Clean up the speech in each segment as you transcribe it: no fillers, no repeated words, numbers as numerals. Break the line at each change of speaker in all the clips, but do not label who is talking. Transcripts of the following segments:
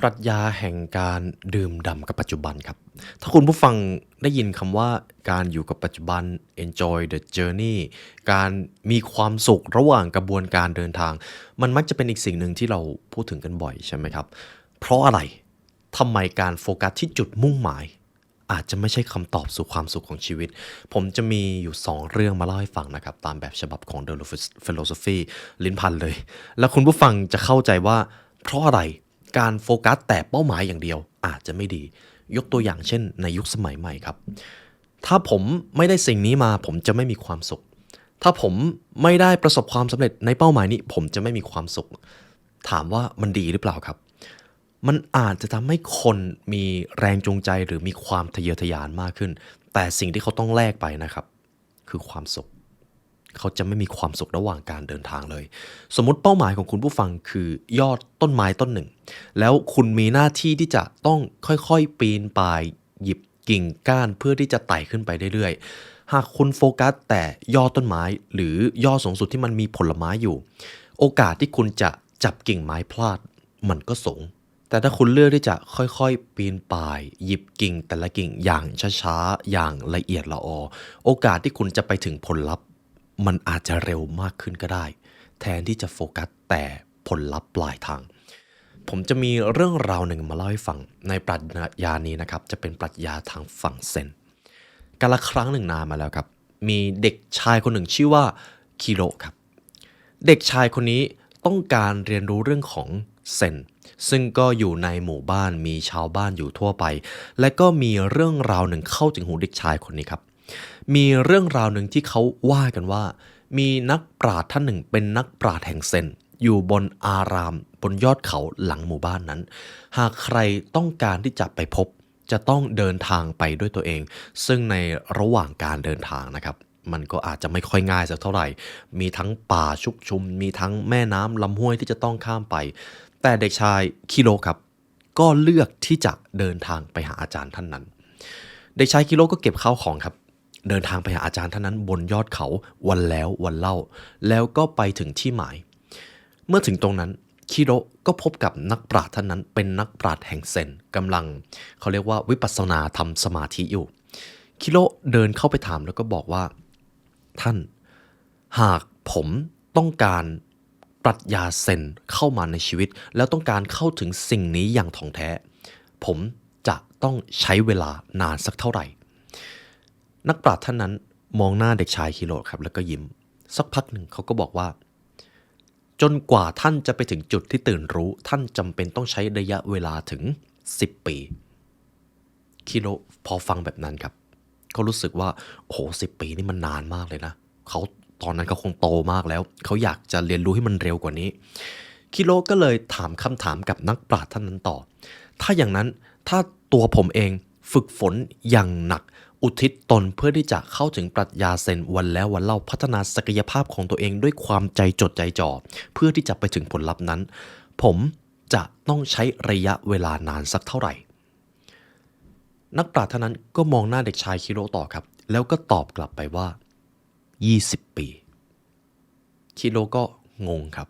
ปรัชญาแห่งการดื่มด่ำกับปัจจุบันครับถ้าคุณผู้ฟังได้ยินคำว่าการอยู่กับปัจจุบัน enjoy the journey การมีความสุขระหว่างกระบวนการเดินทางมันมักจะเป็นอีกสิ่งหนึ่งที่เราพูดถึงกันบ่อยใช่ไหมครับเพราะอะไรทำไมการโฟกัสที่จุดมุ่งหมายอาจจะไม่ใช่คำตอบสู่ความสุขของชีวิตผมจะมีอยู่2เรื่องมาเล่าให้ฟังนะครับตามแบบฉบับของ The Philosophy ลิ้นพันเลยแล้วคุณผู้ฟังจะเข้าใจว่าเพราะอะไรการโฟกัสแต่เป้าหมายอย่างเดียวอาจจะไม่ดียกตัวอย่างเช่นในยุคสมัยใหม่ครับถ้าผมไม่ได้สิ่งนี้มาผมจะไม่มีความสุขถ้าผมไม่ได้ประสบความสำเร็จในเป้าหมายนี้ผมจะไม่มีความสุขถามว่ามันดีหรือเปล่าครับมันอาจจะทำให้คนมีแรงจูงใจหรือมีความทะเยอทะยานมากขึ้นแต่สิ่งที่เขาต้องแลกไปนะครับคือความสุขเขาจะไม่มีความสุขระหว่างการเดินทางเลยสมมุติเป้าหมายของคุณผู้ฟังคือยอดต้นไม้ต้นหนึ่งแล้วคุณมีหน้าที่ที่จะต้องค่อยๆปีนป่ายหยิบกิ่งก้านเพื่อที่จะไต่ขึ้นไปเรื่อยๆหากคุณโฟกัสแต่ยอดต้นไม้หรือยอดสูงสุดที่มันมีผลไม้อยู่โอกาสที่คุณจะจับกิ่งไม้พลาดมันก็สูงแต่ถ้าคุณเลือกที่จะค่อยๆปีนป่ายหยิบกิ่งแต่ละกิ่งอย่างช้าๆอย่างละเอียดละออโอกาสที่คุณจะไปถึงผลลัพธ์มันอาจจะเร็วมากขึ้นก็ได้แทนที่จะโฟกัสแต่ผลลัพธ์ปลายทางผมจะมีเรื่องราวหนึ่งมาเล่าให้ฟังในปรัชญานี้นะครับจะเป็นปรัชญาทางฝั่งเซนกาลครั้งหนึ่งนานมาแล้วครับมีเด็กชายคนหนึ่งชื่อว่าคิโรครับเด็กชายคนนี้ต้องการเรียนรู้เรื่องของเซนซึ่งก็อยู่ในหมู่บ้านมีชาวบ้านอยู่ทั่วไปและก็มีเรื่องราวหนึ่งเข้าถึงหูเด็กชายคนนี้ครับมีเรื่องราวหนึ่งที่เขาว่ากันว่ามีนักปราชญ์ท่านหนึ่งเป็นนักปราชญ์แห่งเซนอยู่บนอารามบนยอดเขาหลังหมู่บ้านนั้นหากใครต้องการที่จะไปพบจะต้องเดินทางไปด้วยตัวเองซึ่งในระหว่างการเดินทางนะครับมันก็อาจจะไม่ค่อยง่ายสักเท่าไหร่มีทั้งป่าชุกชุมมีทั้งแม่น้ำลำห้วยที่จะต้องข้ามไปแต่เด็กชายคิโรครับก็เลือกที่จะเดินทางไปหาอาจารย์ท่านนั้นเด็กชายคิโรก็เก็บข้าวของครับเดินทางไปหาอาจารย์ท่านนั้นบนยอดเขาวันแล้ววันเล่าแล้วก็ไปถึงที่หมายเมื่อถึงตรงนั้นคิโรก็พบกับนักปราชญ์ท่านนั้นเป็นนักปราชญ์แห่งเซนกำลังเขาเรียกว่าวิปัสสนาทำสมาธิอยู่คิโรเดินเข้าไปถามแล้วก็บอกว่าท่านหากผมต้องการปรัชญาเซนเข้ามาในชีวิตแล้วต้องการเข้าถึงสิ่งนี้อย่างถ่องแท้ผมจะต้องใช้เวลานานสักเท่าไหร่นักปราชญ์ท่านนั้นมองหน้าเด็กชายคิโรครับแล้วก็ยิ้มสักพักหนึ่งเขาก็บอกว่าจนกว่าท่านจะไปถึงจุดที่ตื่นรู้ท่านจำเป็นต้องใช้ระยะเวลาถึง10 ปีคิโรพอฟังแบบนั้นครับเขารู้สึกว่าโอ้โห10 ปีนี่มันนานมากเลยนะเขาตอนนั้นเขาคงโตมากแล้วเขาอยากจะเรียนรู้ให้มันเร็วกว่านี้คิโรก็เลยถามคำถามกับนักปราชญ์ท่านนั้นต่อถ้าอย่างนั้นถ้าตัวผมเองฝึกฝนอย่างหนักอุทิศตนเพื่อที่จะเข้าถึงปรัชญาเซนวันแล้ววันเล่าพัฒนาศักยภาพของตัวเองด้วยความใจจดใจจ่อเพื่อที่จะไปถึงผลลัพธ์นั้นผมจะต้องใช้ระยะเวลานานสักเท่าไหร่นักปราชญ์ท่านนั้นก็มองหน้าเด็กชายคิโรต่อครับแล้วก็ตอบกลับไปว่า20 ปีคิโรก็งงครับ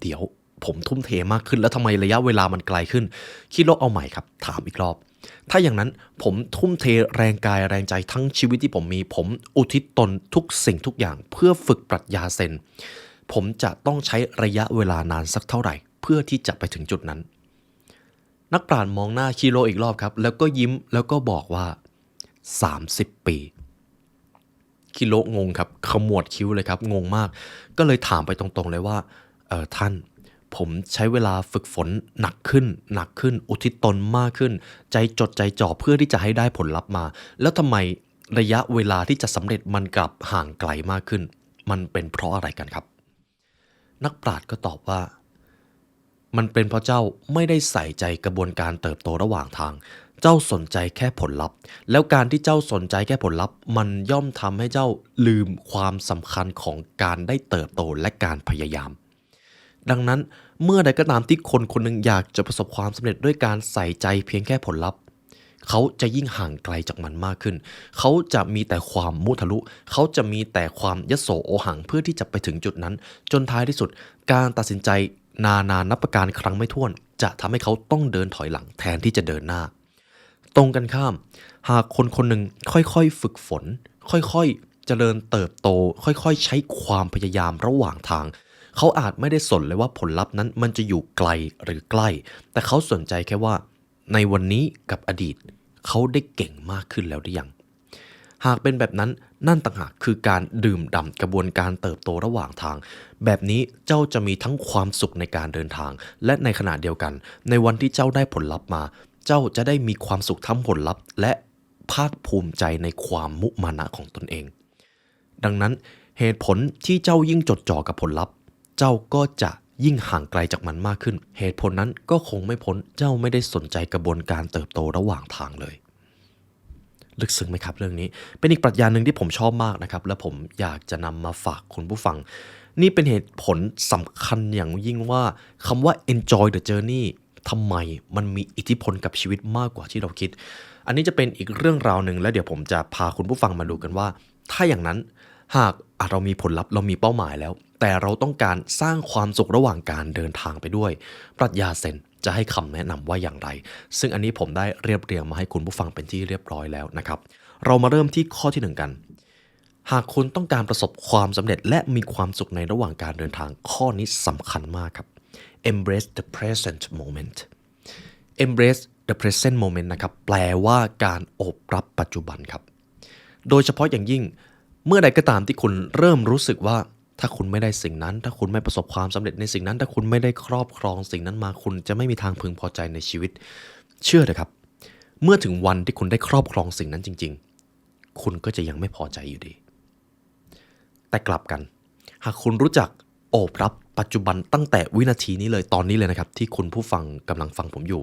เดี๋ยวผมทุ่มเทมากขึ้นแล้วทำไมระยะเวลามันไกลขึ้นคิโรเอาใหม่ครับถามอีกรอบถ้าอย่างนั้นผมทุ่มเทแรงกายแรงใจทั้งชีวิตที่ผมมีผมอุทิศตนทุกสิ่งทุกอย่างเพื่อฝึกปรัชญาเซนผมจะต้องใช้ระยะเวลานานสักเท่าไหร่เพื่อที่จะไปถึงจุดนั้นนักปราชญ์มองหน้าคิโรอีกรอบครับแล้วก็ยิ้มแล้วก็บอกว่า30 ปีคิโรงงครับขมวดคิ้วเลยครับงงมากก็เลยถามไปตรงๆเลยว่าท่านผมใช้เวลาฝึกฝนหนักขึ้นอุทิศตนมากขึ้นใจจดใจจ่อเพื่อที่จะให้ได้ผลลัพธ์มาแล้วทำไมระยะเวลาที่จะสำเร็จมันกลับห่างไกลมากขึ้นมันเป็นเพราะอะไรกันครับนักปราชญ์ก็ตอบว่ามันเป็นเพราะเจ้าไม่ได้ใส่ใจกระบวนการเติบโตระหว่างทางเจ้าสนใจแค่ผลลัพธ์แล้วการที่เจ้าสนใจแค่ผลลัพธ์มันย่อมทำให้เจ้าลืมความสำคัญของการได้เติบโตและการพยายามดังนั้นเมื่อใดก็ตามที่คนคนหนึ่งอยากจะประสบความสำเร็จด้วยการใส่ใจเพียงแค่ผลลัพธ์เขาจะยิ่งห่างไกลจากมันมากขึ้นเขาจะมีแต่ความมุทะลุเขาจะมีแต่ความยโสโอหังเพื่อที่จะไปถึงจุดนั้นจนท้ายที่สุดการตัดสินใจนานานับประการครั้งไม่ถ้วน จะทำให้เขาต้องเดินถอยหลังแทนที่จะเดินหน้าตรงกันข้ามหากคนคนหนึ่งค่อยๆฝึกฝนค่อยๆเจริญเติบโตค่อยๆใช้ความพยายามระหว่างทางเขาอาจไม่ได้สนเลยว่าผลลัพธ์นั้นมันจะอยู่ไกลหรือใกล้แต่เขาสนใจแค่ว่าในวันนี้กับอดีตเขาได้เก่งมากขึ้นแล้วหรือยังหากเป็นแบบนั้นนั่นต่างหากคือการดื่มด่ำกระบวนการเติบโตระหว่างทางแบบนี้เจ้าจะมีทั้งความสุขในการเดินทางและในขณะเดียวกันในวันที่เจ้าได้ผลลัพธ์มาเจ้าจะได้มีความสุขทั้งผลลัพธ์และภาคภูมิใจในความมุมานะของตนเองดังนั้นเหตุผลที่เจ้ายิ่งจดจ่อกับผลลัพธ์เจ้าก็จะยิ่งห่างไกลจากมันมากขึ้นเหตุผลนั้นก็คงไม่พ้นเจ้าไม่ได้สนใจกระบวนการเติบโตระหว่างทางเลยลึกซึ้งไหมครับเรื่องนี้เป็นอีกปรัชญาหนึ่งที่ผมชอบมากนะครับและผมอยากจะนำมาฝากคุณผู้ฟังนี่เป็นเหตุผลสำคัญอย่างยิ่งว่าคำว่า enjoy the journey ทำไมมันมีอิทธิพลกับชีวิตมากกว่าที่เราคิดอันนี้จะเป็นอีกเรื่องราวหนึ่งแล้วเดี๋ยวผมจะพาคุณผู้ฟังมาดูกันว่าถ้าอย่างนั้นหากเรามีผลลัพธ์เรามีเป้าหมายแล้วแต่เราต้องการสร้างความสุขระหว่างการเดินทางไปด้วยปรัชญาเซนจะให้คำแนะนำว่าอย่างไรซึ่งอันนี้ผมได้เรียบเรียงมาให้คุณผู้ฟังเป็นที่เรียบร้อยแล้วนะครับเรามาเริ่มที่ข้อที่1กันหากคุณต้องการประสบความสำเร็จและมีความสุขในระหว่างการเดินทางข้อนี้สำคัญมากครับ embrace the present moment embrace the present moment นะครับแปลว่าการโอบรับปัจจุบันครับโดยเฉพาะอย่างยิ่งเมื่อใดก็ตามที่คุณเริ่มรู้สึกว่าถ้าคุณไม่ได้สิ่งนั้นถ้าคุณไม่ประสบความสำเร็จในสิ่งนั้นถ้าคุณไม่ได้ครอบครองสิ่งนั้นมาคุณจะไม่มีทางพึงพอใจในชีวิตเชื่อเถอะครับเมื่อถึงวันที่คุณได้ครอบครองสิ่งนั้นจริงๆคุณก็จะยังไม่พอใจอยู่ดีแต่กลับกันหากคุณรู้จักโอบรับปัจจุบันตั้งแต่วินาทีนี้เลยตอนนี้เลยนะครับที่คุณผู้ฟังกำลังฟังผมอยู่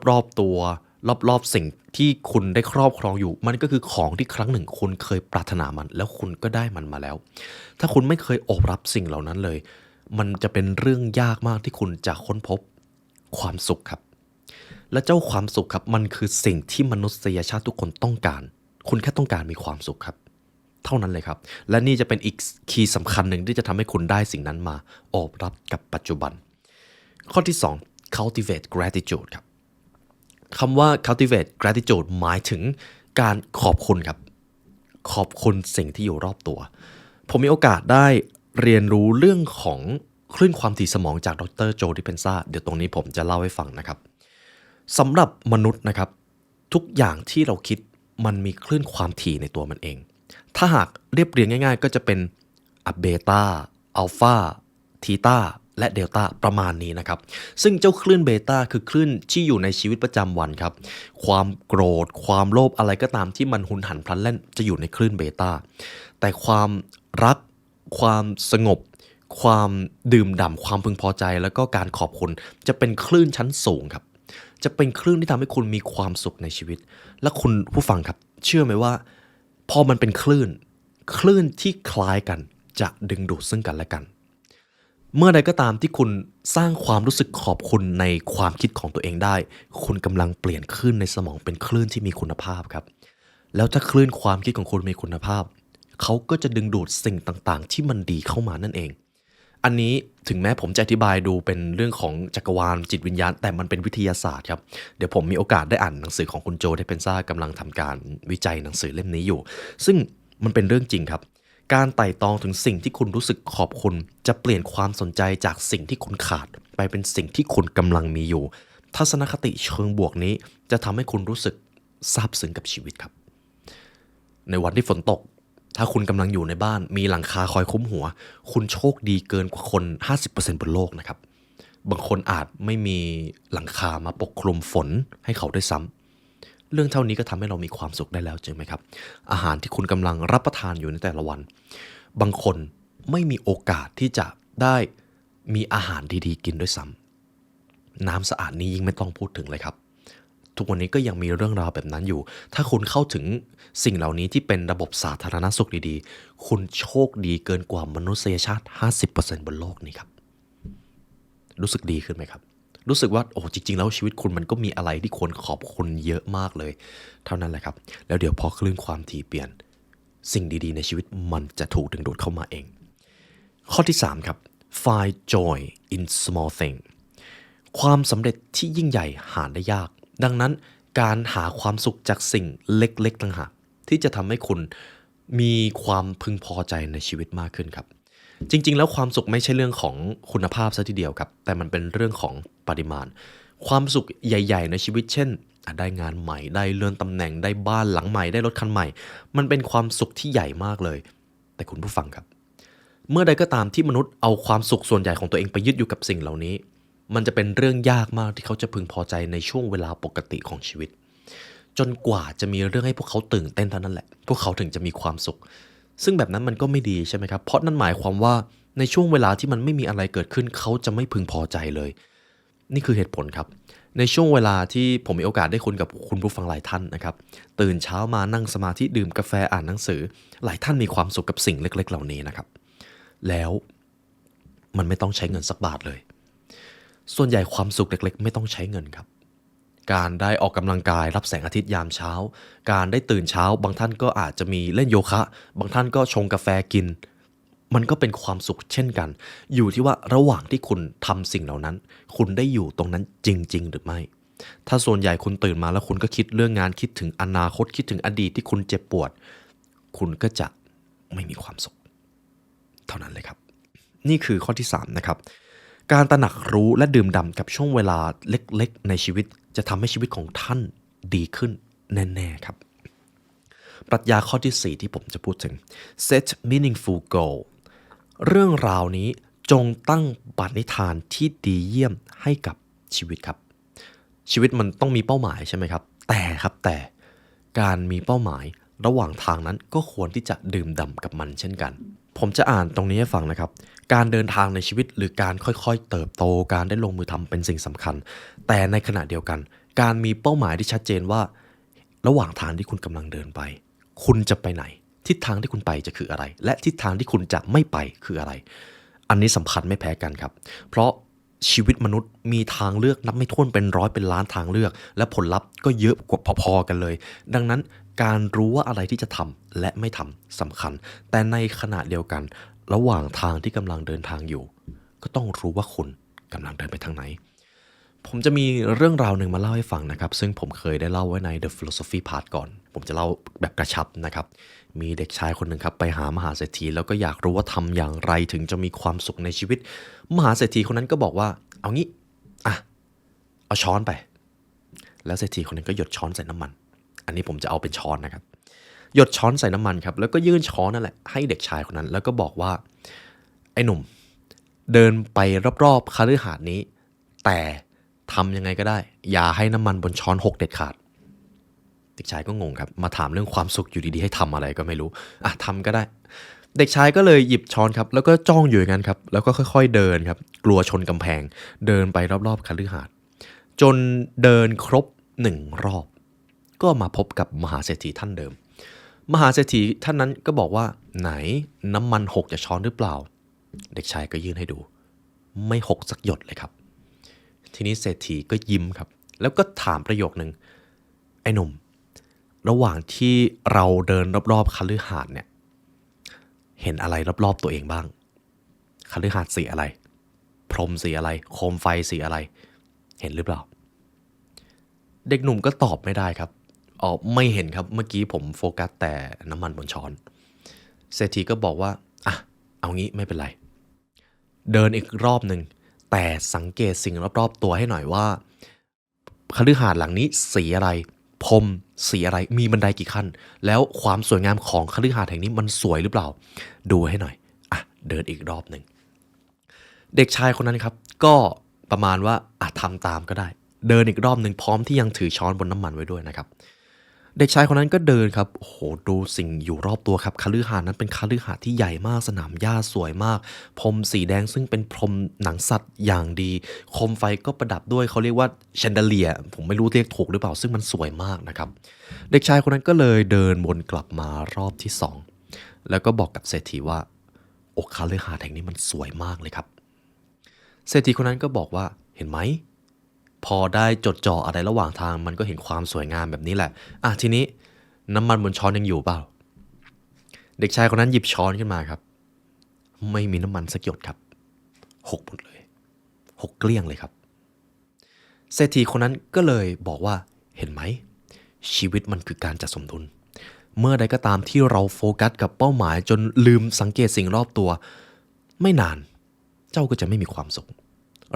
รอบๆตัวรอบๆสิ่งที่คุณได้ครอบครองอยู่มันก็คือของที่ครั้งหนึ่งคุณเคยปรารถนามันแล้วคุณก็ได้มันมาแล้วถ้าคุณไม่เคยโอบรับสิ่งเหล่านั้นเลยมันจะเป็นเรื่องยากมากที่คุณจะค้นพบความสุขครับและเจ้าความสุขครับมันคือสิ่งที่มนุษยชาติทุกคนต้องการคุณแค่ต้องการมีความสุขครับเท่านั้นเลยครับและนี่จะเป็นอีกคีย์สำคัญหนึ่งที่จะทำให้คุณได้สิ่งนั้นมาโอบรับกับปัจจุบันข้อที่2 cultivate gratitude ครับคำว่า cultivate gratitude หมายถึงการขอบคุณครับขอบคุณสิ่งที่อยู่รอบตัวผมมีโอกาสได้เรียนรู้เรื่องของคลื่นความถี่สมองจากดรโจดิเพนซาเดี๋ยวตรงนี้ผมจะเล่าให้ฟังนะครับสำหรับมนุษย์นะครับทุกอย่างที่เราคิดมันมีคลื่นความถี่ในตัวมันเองถ้าหากเรียบเรียงง่ายๆก็จะเป็นเบต้าอัลฟาทีตาและเดลต้าประมาณนี้นะครับซึ่งเจ้าคลื่นเบต้าคือคลื่นที่อยู่ในชีวิตประจำวันครับความโกรธความโลภอะไรก็ตามที่มันหุนหันพลันแล่นจะอยู่ในคลื่นเบต้าแต่ความรักความสงบความดื่มด่ำความพึงพอใจแล้วก็การขอบคุณจะเป็นคลื่นชั้นสูงครับจะเป็นคลื่นที่ทำให้คุณมีความสุขในชีวิตและคุณผู้ฟังครับเชื่อไหมว่าพอมันเป็นคลื่นที่คล้ายกันจะดึงดูดซึ่งกันและกันเมื่อใดก็ตามที่คุณสร้างความรู้สึกขอบคุณในความคิดของตัวเองได้คุณกำลังเปลี่ยนคลื่นในสมองเป็นคลื่นที่มีคุณภาพครับแล้วถ้าคลื่นความคิดของคุณมีคุณภาพเขาก็จะดึงดูดสิ่งต่างๆที่มันดีเข้ามานั่นเองอันนี้ถึงแม้ผมจะอธิบายดูเป็นเรื่องของจักรวาลจิตวิญญาณแต่มันเป็นวิทยาศาสตร์ครับเดี๋ยวผมมีโอกาสได้อ่านหนังสือของคุณโจ ดิเพนซากำลังทำการวิจัยหนังสือเล่มนี้อยู่ซึ่งมันเป็นเรื่องจริงครับการไต่ตองถึงสิ่งที่คุณรู้สึกขอบคุณจะเปลี่ยนความสนใจจากสิ่งที่คุณขาดไปเป็นสิ่งที่คุณกำลังมีอยู่ทัศนคติเชิงบวกนี้จะทำให้คุณรู้สึกซาบซึ้งกับชีวิตครับในวันที่ฝนตกถ้าคุณกำลังอยู่ในบ้านมีหลังคาคอยคุ้มหัวคุณโชคดีเกินกว่าคน 50% บนโลกนะครับบางคนอาจไม่มีหลังคามาปกคลุมฝนให้เขาด้วยซ้ำเรื่องเท่านี้ก็ทำให้เรามีความสุขได้แล้วจริงไหมครับอาหารที่คุณกำลังรับประทานอยู่ในแต่ละวันบางคนไม่มีโอกาสที่จะได้มีอาหารดีๆกินด้วยซ้ำน้ำสะอาดนี้ยิ่งไม่ต้องพูดถึงเลยครับทุกวันนี้ก็ยังมีเรื่องราวแบบนั้นอยู่ถ้าคุณเข้าถึงสิ่งเหล่านี้ที่เป็นระบบสาธารณสุขดีๆคุณโชคดีเกินกว่ามนุษยชาติ 50% บนโลกนี้ครับรู้สึกดีขึ้นไหมครับรู้สึกว่าโอ้จริงๆแล้วชีวิตคุณมันก็มีอะไรที่ควรขอบคุณเยอะมากเลยเท่านั้นแหละครับแล้วเดี๋ยวพอคลื่นความถี่เปลี่ยนสิ่งดีๆในชีวิตมันจะถูกดึงดูดเข้ามาเองข้อที่3ครับ find joy in small thing ความสำเร็จที่ยิ่งใหญ่หาได้ยากดังนั้นการหาความสุขจากสิ่งเล็กๆต่างหากที่จะทำให้คุณมีความพึงพอใจในชีวิตมากขึ้นครับจริงๆแล้วความสุขไม่ใช่เรื่องของคุณภาพซะทีเดียวครับแต่มันเป็นเรื่องของปริมาณความสุขใหญ่ๆในชีวิตเช่นได้งานใหม่ได้เลื่อนตำแหน่งได้บ้านหลังใหม่ได้รถคันใหม่มันเป็นความสุขที่ใหญ่มากเลยแต่คุณผู้ฟังครับเมื่อใดก็ตามที่มนุษย์เอาความสุขส่วนใหญ่ของตัวเองไปยึดอยู่กับสิ่งเหล่านี้มันจะเป็นเรื่องยากมากที่เขาจะพึงพอใจในช่วงเวลาปกติของชีวิตจนกว่าจะมีเรื่องให้พวกเขาตื่นเต้นเท่านั้นแหละพวกเขาถึงจะมีความสุขซึ่งแบบนั้นมันก็ไม่ดีใช่ไหมครับเพราะนั่นหมายความว่าในช่วงเวลาที่มันไม่มีอะไรเกิดขึ้นเขาจะไม่พึงพอใจเลยนี่คือเหตุผลครับในช่วงเวลาที่ผมมีโอกาสได้คุยกับคุณผู้ฟังหลายท่านนะครับตื่นเช้ามานั่งสมาธิดื่มกาแฟอ่านหนังสือหลายท่านมีความสุขกับสิ่งเล็กๆเหล่านี้นะครับแล้วมันไม่ต้องใช้เงินสักบาทเลยส่วนใหญ่ความสุขเล็กๆไม่ต้องใช้เงินครับการได้ออกกำลังกายรับแสงอาทิตย์ยามเช้าการได้ตื่นเช้าบางท่านก็อาจจะมีเล่นโยคะบางท่านก็ชงกาแฟกินมันก็เป็นความสุขเช่นกันอยู่ที่ว่าระหว่างที่คุณทำสิ่งเหล่านั้นคุณได้อยู่ตรงนั้นจริงๆหรือไม่ถ้าส่วนใหญ่คุณตื่นมาแล้วคุณก็คิดเรื่องงานคิดถึงอนาคตคิดถึงอดีตที่คุณเจ็บปวดคุณก็จะไม่มีความสุขเท่านั้นเลยครับนี่คือข้อที่3นะครับการตระหนักรู้และดื่มด่ำกับช่วงเวลาเล็กๆในชีวิตจะทำให้ชีวิตของท่านดีขึ้นแน่ๆครับปรัชญาข้อที่4ที่ผมจะพูดถึง set meaningful goal เรื่องราวนี้จงตั้งปณิธานที่ดีเยี่ยมให้กับชีวิตครับชีวิตมันต้องมีเป้าหมายใช่ไหมครับแต่การมีเป้าหมายระหว่างทางนั้นก็ควรที่จะดื่มด่ำกับมันเช่นกันผมจะอ่านตรงนี้ให้ฟังนะครับการเดินทางในชีวิตหรือการค่อยๆเติบโตการได้ลงมือทำเป็นสิ่งสำคัญแต่ในขณะเดียวกันการมีเป้าหมายที่ชัดเจนว่าระหว่างทางที่คุณกำลังเดินไปคุณจะไปไหนทิศทางที่คุณไปจะคืออะไรและทิศทางที่คุณจะไม่ไปคืออะไรอันนี้สำคัญไม่แพ้กันครับเพราะชีวิตมนุษย์มีทางเลือกนับไม่ถ้วนเป็นร้อยเป็นล้านทางเลือกและผลลัพธ์ก็เยอะกว่าพอๆกันเลยดังนั้นการรู้ว่าอะไรที่จะทำและไม่ทำสำคัญแต่ในขณะเดียวกันระหว่างทางที่กำลังเดินทางอยู่ก็ต้องรู้ว่าคุณกำลังเดินไปทางไหนผมจะมีเรื่องราวหนึ่งมาเล่าให้ฟังนะครับซึ่งผมเคยได้เล่าไว้ใน The Philosophy Part ก่อนผมจะเล่าแบบกระชับนะครับมีเด็กชายคนหนึ่งครับไปหามหาเศรษฐีแล้วก็อยากรู้ว่าทำอย่างไรถึงจะมีความสุขในชีวิตมหาเศรษฐีคนนั้นก็บอกว่าเอางี้อ่ะเอาช้อนไปแล้วเศรษฐีคนนั้นก็หยดช้อนใส่น้ำมันอันนี้ผมจะเอาเป็นช้อนนะครับหยดช้อนใส่น้ำมันครับแล้วก็ยื่นช้อนนั่นแหละให้เด็กชายคนนั้นแล้วก็บอกว่าไอ้หนุ่มเดินไปรอบๆคฤหาสน์นี้แต่ทำยังไงก็ได้อย่าให้น้ำมันบนช้อนหกเด็ดขาดเด็กชายก็งงครับมาถามเรื่องความสุขอยู่ดีๆให้ทำอะไรก็ไม่รู้อ่ะทำก็ได้เด็กชายก็เลยหยิบช้อนครับแล้วก็จ้องอยู่อย่างนั้นครับแล้วก็ค่อยๆเดินครับกลัวชนกำแพงเดินไปรอบๆคฤหาสน์จนเดินครบ1 รอบก็มาพบกับมหาเศรษฐีท่านเดิมมหาเศรษฐีท่านนั้นก็บอกว่าไหนน้ำมันหกจากช้อนหรือเปล่าเด็กชายก็ยื่นให้ดูไม่หกสักหยดเลยครับทีนี้เศรษฐีก็ยิ้มครับแล้วก็ถามประโยคนึงไอ้หนุ่มระหว่างที่เราเดินรอบๆคฤหาสน์เนี่ยเห็นอะไรรอบๆตัวเองบ้างคฤหาสน์สีอะไรพรมสีอะไรโคมไฟสีอะไรเห็นหรือเปล่าเด็กหนุ่มก็ตอบไม่ได้ครับอ๋อไม่เห็นครับเมื่อกี้ผมโฟกัสแต่น้ำมันบนช้อนเศรษฐีก็บอกว่าอ่ะเอางี้ไม่เป็นไรเดินอีกรอบหนึ่งแต่สังเกตสิ่งรอบๆตัวให้หน่อยว่าคฤหาสน์หลังนี้สีอะไรพรมสีอะไรมีบันไดกี่ขั้นแล้วความสวยงามของคฤหาสน์แห่งนี้มันสวยหรือเปล่าดูให้หน่อยอ่ะเดินอีกรอบหนึ่งเด็กชายคนนั้นครับก็ประมาณว่าอ่ะทำตามก็ได้เดินอีกรอบหนึ่งพร้อมที่ยังถือช้อนบนน้ำมันไว้ด้วยนะครับเด็กชายคนนั้นก็เดินครับโอ้โหดูสิ่งอยู่รอบตัวครับคฤหาสน์นั้นเป็นคฤหาสน์ที่ใหญ่มากสนามหญ้าสวยมากพรมสีแดงซึ่งเป็นพรมหนังสัตว์อย่างดีโคมไฟก็ประดับด้วยเขาเรียกว่าแชนเดเลียผมไม่รู้เรียกถูกหรือเปล่าซึ่งมันสวยมากนะครับเด็กชายคนนั้นก็เลยเดินวนกลับมารอบที่2แล้วก็บอกกับเศรษฐีว่าโอ้คฤหาสน์แห่งนี้มันสวยมากเลยครับเศรษฐีคนนั้นก็บอกว่าเห็นไหมพอได้จดจ่ออะไรระหว่างทางมันก็เห็นความสวยงามแบบนี้แหละอ่ะทีนี้น้ำมันบนช้อนยังอยู่เปล่าเด็กชายคนนั้นหยิบช้อนขึ้นมาครับไม่มีน้ำมันสักหยดครับหกหมดเลยหกเกลี้ยงเลยครับ เศรษฐีคนนั้นก็เลยบอกว่าเห็นไหมชีวิตมันคือการจัดสมดุลเมื่อใดก็ตามที่เราโฟกัสกับเป้าหมายจนลืมสังเกตสิ่งรอบตัวไม่นานเจ้าก็จะไม่มีความสุข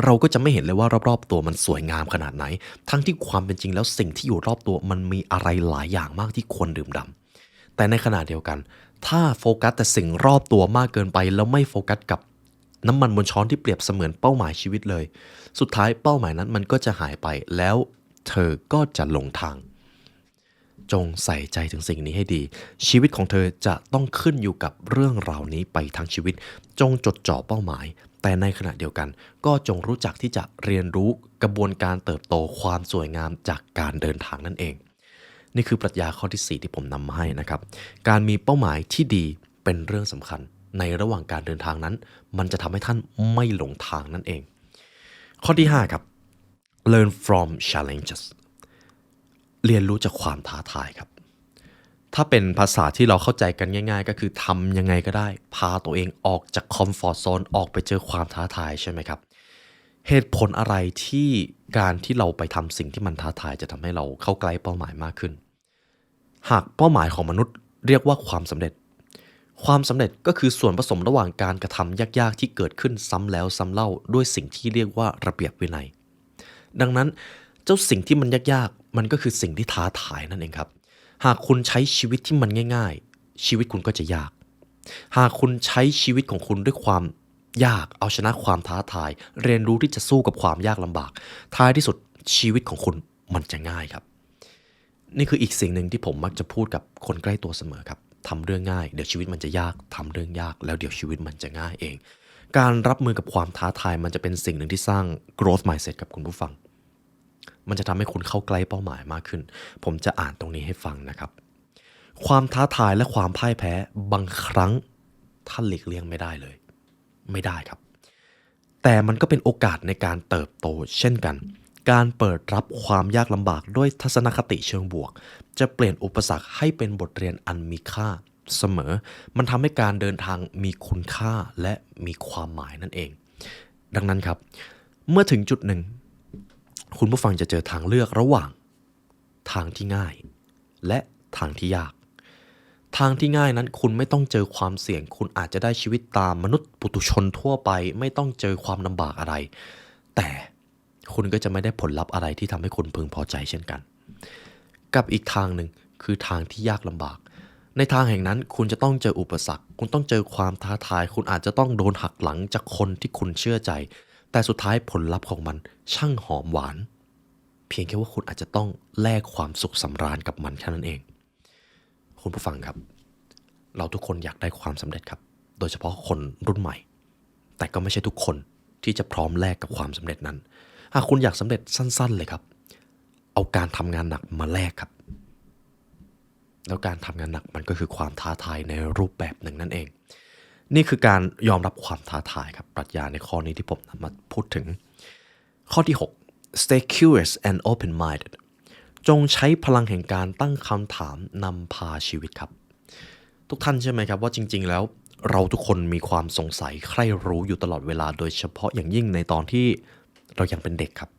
เราก็จะไม่เห็นเลยว่ารอบๆตัวมันสวยงามขนาดไหนทั้งที่ความเป็นจริงแล้วสิ่งที่อยู่รอบตัวมันมีอะไรหลายอย่างมากที่ควรดื่มด่ำแต่ในขณะเดียวกันถ้าโฟกัสแต่สิ่งรอบตัวมากเกินไปแล้วไม่โฟกัสกับน้ำมันบนช้อนที่เปรียบเสมือนเป้าหมายชีวิตเลยสุดท้ายเป้าหมายนั้นมันก็จะหายไปแล้วเธอก็จะหลงทางจงใส่ใจถึงสิ่งนี้ให้ดีชีวิตของเธอจะต้องขึ้นอยู่กับเรื่องราวนี้ไปทั้งชีวิตจงจดจ่อเป้าหมายแต่ในขณะเดียวกันก็จงรู้จักที่จะเรียนรู้กระบวนการเติบโตความสวยงามจากการเดินทางนั่นเองนี่คือปรัชญาข้อที่4ที่ผมนำมาให้นะครับการมีเป้าหมายที่ดีเป็นเรื่องสำคัญในระหว่างการเดินทางนั้นมันจะทำให้ท่านไม่หลงทางนั่นเองข้อที่5ครับ learn from challenges เรียนรู้จากความท้าทายครับถ้าเป็นภาษาที่เราเข้าใจกันง่ายๆก็คือทำยังไงก็ได้พาตัวเองออกจากคอมฟอร์ z โซนออกไปเจอความท้าทายใช่ไหมครับเหตุผลอะไรที่การที่เราไปทำสิ่งที่มันท้าทายจะทำให้เราเข้าใกล้เป้าหมายมากขึ้นหากเป้าหมายของมนุษย์เรียกว่าความสำเร็จความสำเร็จก็คือส่วนผสมระหว่างการกระทำยากๆที่เกิดขึ้นซ้ำแล้วซ้ำเล่าด้วยสิ่งที่เรียกว่าระเบียบวินัยดังนั้นเจ้าสิ่งที่มันยากๆมันก็คือสิ่งที่ท้าทายนั่นเองครับหากคุณใช้ชีวิตที่มันง่ายๆชีวิตคุณก็จะยากหากคุณใช้ชีวิตของคุณด้วยความยากเอาชนะความท้าทายเรียนรู้ที่จะสู้กับความยากลำบากท้ายที่สุดชีวิตของคุณมันจะง่ายครับนี่คืออีกสิ่งหนึ่งที่ผมมักจะพูดกับคนใกล้ตัวเสมอครับทำเรื่องง่ายเดี๋ยวชีวิตมันจะยากทำเรื่องยากแล้วเดี๋ยวชีวิตมันจะง่ายเองการรับมือกับความท้าทายมันจะเป็นสิ่งหนึ่งที่สร้าง growth mindset กับคุณผู้ฟังมันจะทำให้คุณเข้าใกล้เป้าหมายมากขึ้นผมจะอ่านตรงนี้ให้ฟังนะครับความท้าทายและความพ่ายแพ้บางครั้งท่านหลีกเลี่ยงไม่ได้เลยไม่ได้ครับแต่มันก็เป็นโอกาสในการเติบโตเช่นกันการเปิดรับความยากลำบากด้วยทัศนคติเชิงบวกจะเปลี่ยนอุปสรรคให้เป็นบทเรียนอันมีค่าเสมอมันทำให้การเดินทางมีคุณค่าและมีความหมายนั่นเองดังนั้นครับเมื่อถึงจุดหนึ่งคุณผู้ฟังจะเจอทางเลือกระหว่างทางที่ง่ายและทางที่ยากทางที่ง่ายนั้นคุณไม่ต้องเจอความเสี่ยงคุณอาจจะได้ชีวิตตามมนุษย์ปุถุชนทั่วไปไม่ต้องเจอความลำบากอะไรแต่คุณก็จะไม่ได้ผลลัพธ์อะไรที่ทำให้คุณพึงพอใจเช่นกันกับอีกทางหนึ่งคือทางที่ยากลำบากในทางแห่งนั้นคุณจะต้องเจออุปสรรคคุณต้องเจอความท้าทายคุณอาจจะต้องโดนหักหลังจากคนที่คุณเชื่อใจแต่สุดท้ายผลลัพธ์ของมันช่างหอมหวานเพียงแค่ว่าคุณอาจจะต้องแลกความสุขสำราญกับมันแค่นั้นเองคุณผู้ฟังครับเราทุกคนอยากได้ความสำเร็จครับโดยเฉพาะคนรุ่นใหม่แต่ก็ไม่ใช่ทุกคนที่จะพร้อมแลกกับความสำเร็จนั้นหากคุณอยากสำเร็จสั้นๆเลยครับเอาการทำงานหนักมาแลกครับแล้วการทำงานหนักมันก็คือความท้าทายในรูปแบบหนึ่งนั่นเองนี่คือการยอมรับความท้าทายครับปรัชญาในข้อนี้ที่ผมนำมาพูดถึงข้อที่6 stay curious and open minded จงใช้พลังแห่งการตั้งคำถามนำพาชีวิตครับทุกท่านใช่ไหมครับว่าจริงๆแล้วเราทุกคนมีความสงสัยใคร่รู้อยู่ตลอดเวลาโดยเฉพาะอย่างยิ่งในตอนที่เรายังเป็นเด็กครับ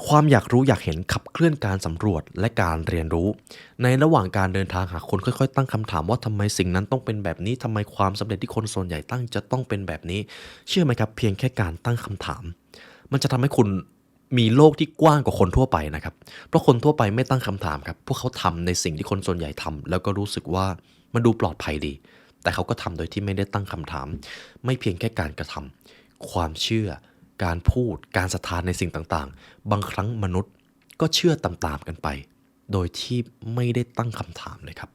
ความอยากรู้อยากเห็นขับเคลื่อนการสำรวจและการเรียนรู้ในระหว่างการเดินทางหากคนค่อยๆตั้งคำถามว่าทำไมสิ่งนั้นต้องเป็นแบบนี้ทำไมความสำเร็จที่คนส่วนใหญ่ตั้งจะต้องเป็นแบบนี้เชื่อไหมครับเพียงแค่การตั้งคำถามมันจะทำให้คุณมีโลกที่กว้างกว่าคนทั่วไปนะครับเพราะคนทั่วไปไม่ตั้งคำถามครับพวกเขาทำในสิ่งที่คนส่วนใหญ่ทำแล้วก็รู้สึกว่ามันดูปลอดภัยดีแต่เขาก็ทำโดยที่ไม่ได้ตั้งคำถามไม่เพียงแค่การกระทำความเชื่อการพูดการศรัทธาในสิ่งต่างๆบางครั้งมนุษย์ก็เชื่อตามๆกันไปโดยที่ไม่ได้ตั้งคำถามเลยครับ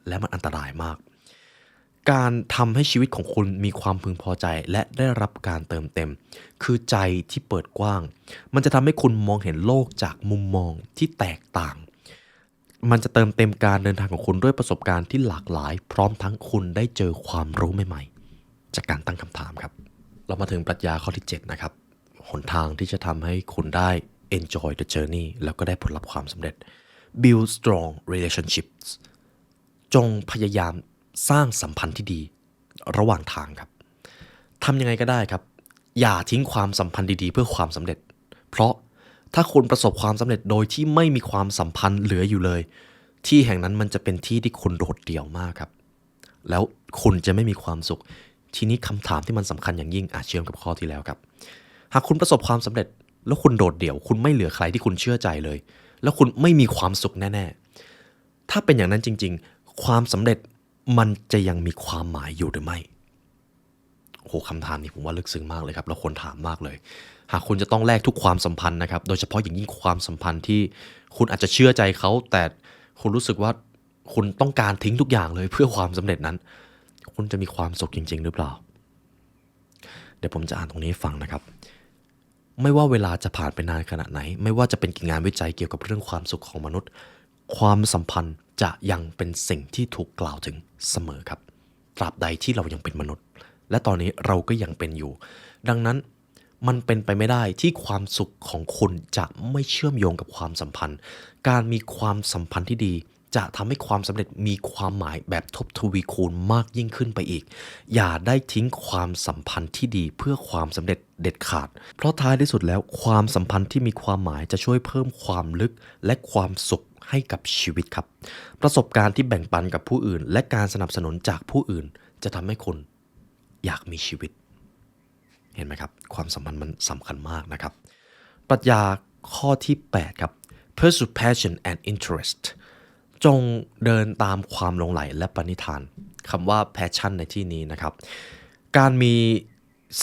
และมันอันตรายมากการทำให้ชีวิตของคุณมีความพึงพอใจและได้รับการเติมเต็มคือใจที่เปิดกว้างมันจะทำให้คุณมองเห็นโลกจากมุมมองที่แตกต่างมันจะเติมเต็มการเดินทางของคุณด้วยประสบการณ์ที่หลากหลายพร้อมทั้งคุณได้เจอความรู้ใหม่ๆจากการตั้งคำถามครับเรามาถึงปรัชญาข้อที่7นะครับหนทางที่จะทำให้คุณได้ enjoy the journey แล้วก็ได้ผลลัพธ์ความสำเร็จ build strong relationships จงพยายามสร้างสัมพันธ์ที่ดีระหว่างทางครับทำยังไงก็ได้ครับอย่าทิ้งความสัมพันธ์ดีๆเพื่อความสำเร็จเพราะ ถ้าคุณประสบความสำเร็จโดยที่ไม่มีความสัมพันธ์เหลืออยู่เลยที่แห่งนั้นมันจะเป็นที่ที่คุณโดดเดี่ยวมากครับแล้วคุณจะไม่มีความสุขทีนี้คำถามที่มันสำคัญอย่างยิ่งเชื่อมกับข้อที่แล้วครับหากคุณประสบความสำเร็จแล้วคุณโดดเดี่ยวคุณไม่เหลือใครที่คุณเชื่อใจเลยแล้วคุณไม่มีความสุขแน่ๆถ้าเป็นอย่างนั้นจริงๆความสำเร็จมันจะยังมีความหมายอยู่หรือไม่โอ้โหคำถามนี้ผมว่าลึกซึ้งมากเลยครับแล้วควรถามมากเลยหากคุณจะต้องแลกทุกความสัมพันธ์นะครับโดยเฉพาะอย่างยิ่งความสัมพันธ์ที่คุณอาจจะเชื่อใจเขาแต่คุณรู้สึกว่าคุณต้องการทิ้งทุกอย่างเลยเพื่อความสำเร็จนั้นคุณจะมีความสุขจริงๆหรือเปล่าเดี๋ยวผมจะอ่านตรงนี้ให้ฟังนะครับ ไม่ว่าเวลาจะผ่านไปนานขนาดไหนไม่ว่าจะเป็นงานวิจัยเกี่ยวกับเรื่องความสุขของมนุษย์ความสัมพันธ์จะยังเป็นสิ่งที่ถูกกล่าวถึงเสมอครับตราบใดที่เรายังเป็นมนุษย์และตอนนี้เราก็ยังเป็นอยู่ดังนั้นมันเป็นไปไม่ได้ที่ความสุขของคุณจะไม่เชื่อมโยงกับความสัมพันธ์การมีความสัมพันธ์ที่ดีจะทำให้ความสำเร็จมีความหมายแบบทบทวีคูณมากยิ่งขึ้นไปอีกอย่าได้ทิ้งความสัมพันธ์ที่ดีเพื่อความสำเร็จเด็ดขาดเพราะท้ายที่สุดแล้วความสัมพันธ์ที่มีความหมายจะช่วยเพิ่มความลึกและความสุขให้กับชีวิตครับประสบการณ์ที่แบ่งปันกับผู้อื่นและการสนับสนุนจากผู้อื่นจะทำให้คุณอยากมีชีวิตเห็นไหมครับความสัมพันธ์มันสำคัญมากนะครับปรัชญาข้อที่8ครับ pursue passion and interest จงเดินตามความหลงใหลและปณิธานคำว่า passion ในที่นี้นะครับการมี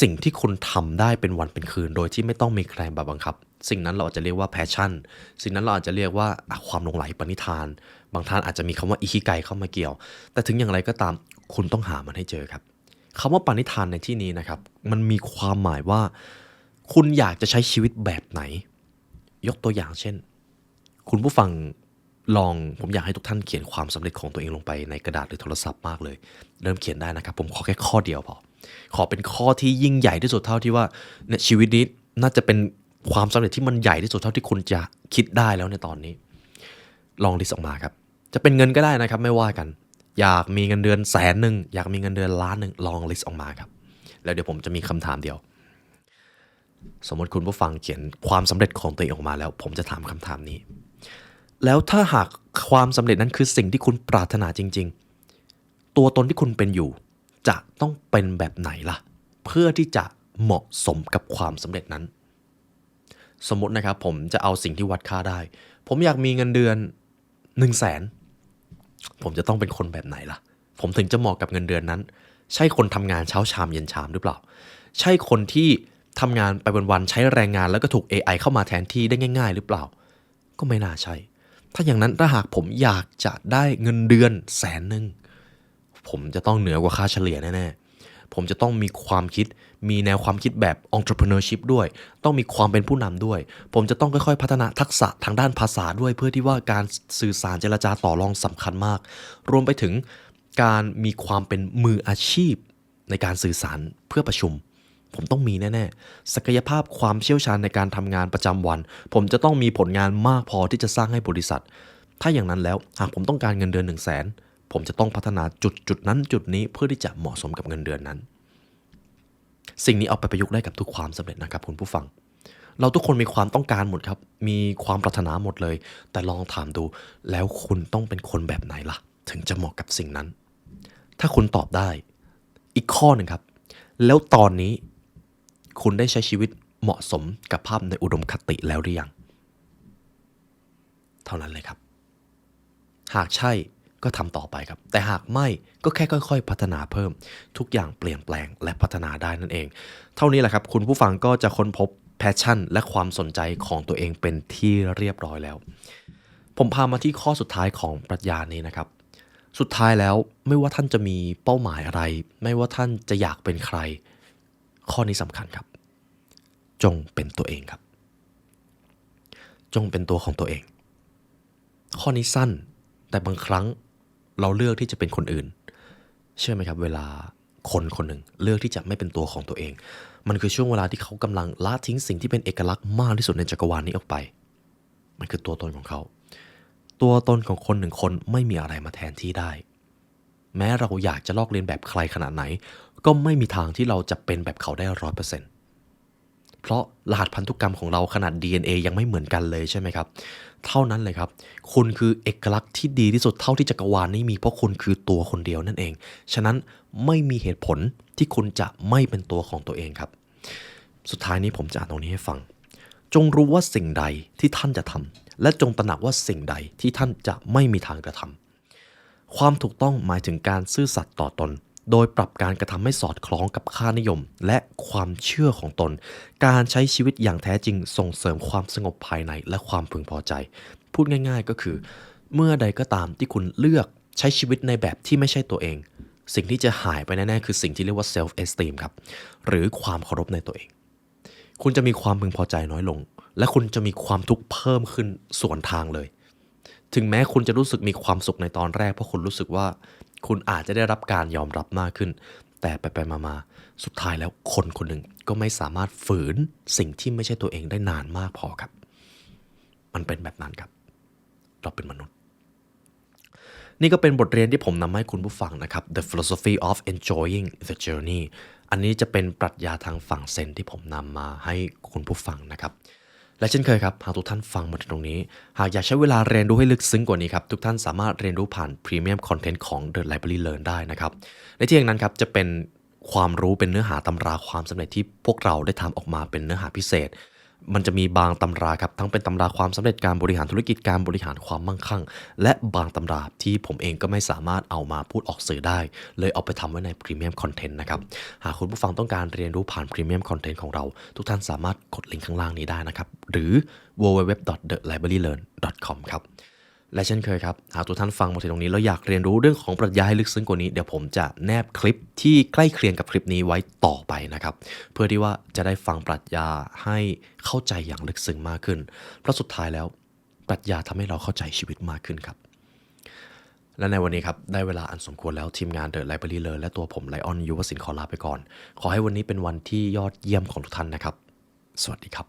สิ่งที่คุณทำได้เป็นวันเป็นคืนโดยที่ไม่ต้องมีใครบังคับสิ่งนั้นเราอาจจะเรียกว่า passion สิ่งนั้นเราอาจจะเรียกว่าความหลงใหลปณิธานบางท่านอาจจะมีคำว่าอิคิไกเข้ามาเกี่ยวแต่ถึงอย่างไรก็ตามคุณต้องหามันให้เจอครับคำว่าปณิธานในที่นี้นะครับมันมีความหมายว่าคุณอยากจะใช้ชีวิตแบบไหนยกตัวอย่างเช่นคุณผู้ฟังผมอยากให้ทุกท่านเขียนความสำเร็จของตัวเองลงไปในกระดาษหรือโทรศัพท์มากเลยเริ่มเขียนได้นะครับผมขอแค่ข้อเดียวพอขอเป็นข้อที่ยิ่งใหญ่ที่สุดเท่าที่ว่าเนี่ยชีวิตนี้น่าจะเป็นความสำเร็จที่มันใหญ่ที่สุดเท่าที่คุณจะคิดได้แล้วในตอนนี้ลองลิสต์ออกมาครับจะเป็นเงินก็ได้นะครับไม่ว่ากันอยากมีเงินเดือน100,000อยากมีเงินเดือน1,000,000ลองลิสต์ออกมาครับแล้วเดี๋ยวผมจะมีคำถามเดียวสมมติคุณผู้ฟังเขียนความสำเร็จของตัวเองออกมาแล้วผมจะถามคำถามนี้แล้วถ้าหากความสำเร็จนั้นคือสิ่งที่คุณปรารถนาจริงๆตัวตนที่คุณเป็นอยู่จะต้องเป็นแบบไหนล่ะเพื่อที่จะเหมาะสมกับความสำเร็จนั้นสมมตินะครับผมจะเอาสิ่งที่วัดค่าได้ผมอยากมีเงินเดือน100,000ผมจะต้องเป็นคนแบบไหนล่ะผมถึงจะเหมาะกับเงินเดือนนั้นใช่คนทำงานเช้าชามเย็นชามหรือเปล่าใช่คนที่ทำงานไปวันๆใช้แรงงานแล้วก็ถูก AI เข้ามาแทนที่ได้ง่ายๆหรือเปล่าก็ไม่น่าใช่ถ้าอย่างนั้นถ้าหากผมอยากจะได้เงินเดือน100,000ผมจะต้องเหนือกว่าค่าเฉลี่ยแน่ๆผมจะต้องมีความคิดมีแนวความคิดแบบ entrepreneurship ด้วยต้องมีความเป็นผู้นำด้วยผมจะต้องค่อยๆพัฒนาทักษะทางด้านภาษาด้วยเพื่อที่ว่าการสื่อสารเจรจาต่อรองสำคัญมากรวมไปถึงการมีความเป็นมืออาชีพในการสื่อสารเพื่อประชุมผมต้องมีแน่ๆศักยภาพความเชี่ยวชาญในการทำงานประจำวันผมจะต้องมีผลงานมากพอที่จะสร้างให้บริษัทถ้าอย่างนั้นแล้วหากผมต้องการเงินเดือน100,000ผมจะต้องพัฒนาจุดนั้นจุดนี้เพื่อที่จะเหมาะสมกับเงินเดือนนั้นสิ่งนี้เอาไปประยุกต์ได้กับทุกความสำเร็จนะครับคุณผู้ฟังเราทุกคนมีความต้องการหมดครับมีความปรารถนาหมดเลยแต่ลองถามดูแล้วคุณต้องเป็นคนแบบไหนล่ะถึงจะเหมาะกับสิ่งนั้นถ้าคุณตอบได้อีกข้อหนึ่งครับแล้วตอนนี้คุณได้ใช้ชีวิตเหมาะสมกับภาพในอุดมคติแล้วหรือยังเท่านั้นเลยครับหากใช่ก็ทำต่อไปครับแต่หากไม่ก็แค่ค่อยๆพัฒนาเพิ่มทุกอย่างเปลี่ยนแปลงและพัฒนาได้นั่นเองเท่านี้แหละครับคุณผู้ฟังก็จะค้นพบแพชชั่นและความสนใจของตัวเองเป็นที่เรียบร้อยแล้วผมพามาที่ข้อสุดท้ายของปรัชญานี้นะครับสุดท้ายแล้วไม่ว่าท่านจะมีเป้าหมายอะไรไม่ว่าท่านจะอยากเป็นใครข้อนี้สำคัญครับจงเป็นตัวเองครับจงเป็นตัวของตัวเองข้อนี้สั้นแต่บางครั้งเราเลือกที่จะเป็นคนอื่นเชื่อไหมครับเวลาคนคนหนึ่งเลือกที่จะไม่เป็นตัวของตัวเองมันคือช่วงเวลาที่เขากำลังละทิ้งสิ่งที่เป็นเอกลักษณ์มากที่สุดในจักรวาลนี้ออกไปมันคือตัวตนของเขาตัวตนของคนหนึ่งคนไม่มีอะไรมาแทนที่ได้แม้เราอยากจะลอกเลียนแบบใครขนาดไหนก็ไม่มีทางที่เราจะเป็นแบบเขาได้100%เ เพราะรหัสพันธุกรรมของเราขนาด DNA ยังไม่เหมือนกันเลยใช่ไหมครับเท่านั้นเลยครับคุณคือเอกลักษณ์ที่ดีที่สุดเท่าที่จักรวาลนี้มีเพราะคุณคือตัวคนเดียวนั่นเองฉะนั้นไม่มีเหตุผลที่คุณจะไม่เป็นตัวของตัวเองครับสุดท้ายนี้ผมจะอ่านตรงนี้ให้ฟังจงรู้ว่าสิ่งใดที่ท่านจะทำและจงตระหนักว่าสิ่งใดที่ท่านจะไม่มีทางกระทำความถูกต้องหมายถึงการซื่อสัตย์ต่อตนโดยปรับการกระทำให้สอดคล้องกับค่านิยมและความเชื่อของตนการใช้ชีวิตอย่างแท้จริงส่งเสริมความสงบภายในและความพึงพอใจพูดง่ายๆก็คือเมื่อใดก็ตามที่คุณเลือกใช้ชีวิตในแบบที่ไม่ใช่ตัวเองสิ่งที่จะหายไปแน่ๆคือสิ่งที่เรียกว่า self esteem ครับหรือความเคารพในตัวเองคุณจะมีความพึงพอใจน้อยลงและคุณจะมีความทุกข์เพิ่มขึ้นสวนทางเลยถึงแม้คุณจะรู้สึกมีความสุขในตอนแรกเพราะคุณรู้สึกว่าคุณอาจจะได้รับการยอมรับมากขึ้นแต่ไปๆมาๆสุดท้ายแล้วคนคนหนึ่งก็ไม่สามารถฝืนสิ่งที่ไม่ใช่ตัวเองได้นานมากพอครับมันเป็นแบบนั้นครับเราเป็นมนุษย์นี่ก็เป็นบทเรียนที่ผมนำมาให้คุณผู้ฟังนะครับ The Philosophy of Enjoying the Journey อันนี้จะเป็นปรัชญาทางฝั่งเซนที่ผมนำมาให้คุณผู้ฟังนะครับและเช่นเคยครับหากทุกท่านฟังมาถึงตรงนี้หากอยากใช้เวลาเรียนรู้ให้ลึกซึ้งกว่านี้ครับทุกท่านสามารถเรียนรู้ผ่านพรีเมียมคอนเทนต์ของ The Library Learn ได้นะครับในที่อย่างนั้นครับจะเป็นความรู้เป็นเนื้อหาตำราความสำเร็จที่พวกเราได้ทำออกมาเป็นเนื้อหาพิเศษมันจะมีบางตำราครับทั้งเป็นตำราความสำเร็จการบริหารธุรกิจการบริหารความมั่งคั่งและบางตำราที่ผมเองก็ไม่สามารถเอามาพูดออกสื่อได้เลยเอาไปทำไว้ในพรีเมียมคอนเทนต์นะครับหากคุณผู้ฟังต้องการเรียนรู้ผ่านพรีเมียมคอนเทนต์ของเราทุกท่านสามารถกดลิงก์ข้างล่างนี้ได้นะครับหรือ www.thelibrarylearn.com ครับและเช่นเคยครับหากทุกท่านฟังมาถึงตรงนี้แล้วอยากเรียนรู้เรื่องของปรัชญาให้ลึกซึ้งกว่านี้เดี๋ยวผมจะแนบคลิปที่ใกล้เคียงกับคลิปนี้ไว้ต่อไปนะครับเพื่อที่ว่าจะได้ฟังปรัชญาให้เข้าใจอย่างลึกซึ้งมากขึ้นเพราะสุดท้ายแล้วปรัชญาทำให้เราเข้าใจชีวิตมากขึ้นครับและในวันนี้ครับได้เวลาอันสมควรแล้วทีมงาน The Library Learn และตัวผมไลออนยุวศิลป์ขอลาไปก่อนขอให้วันนี้เป็นวันที่ยอดเยี่ยมของทุกท่านนะครับสวัสดีครับ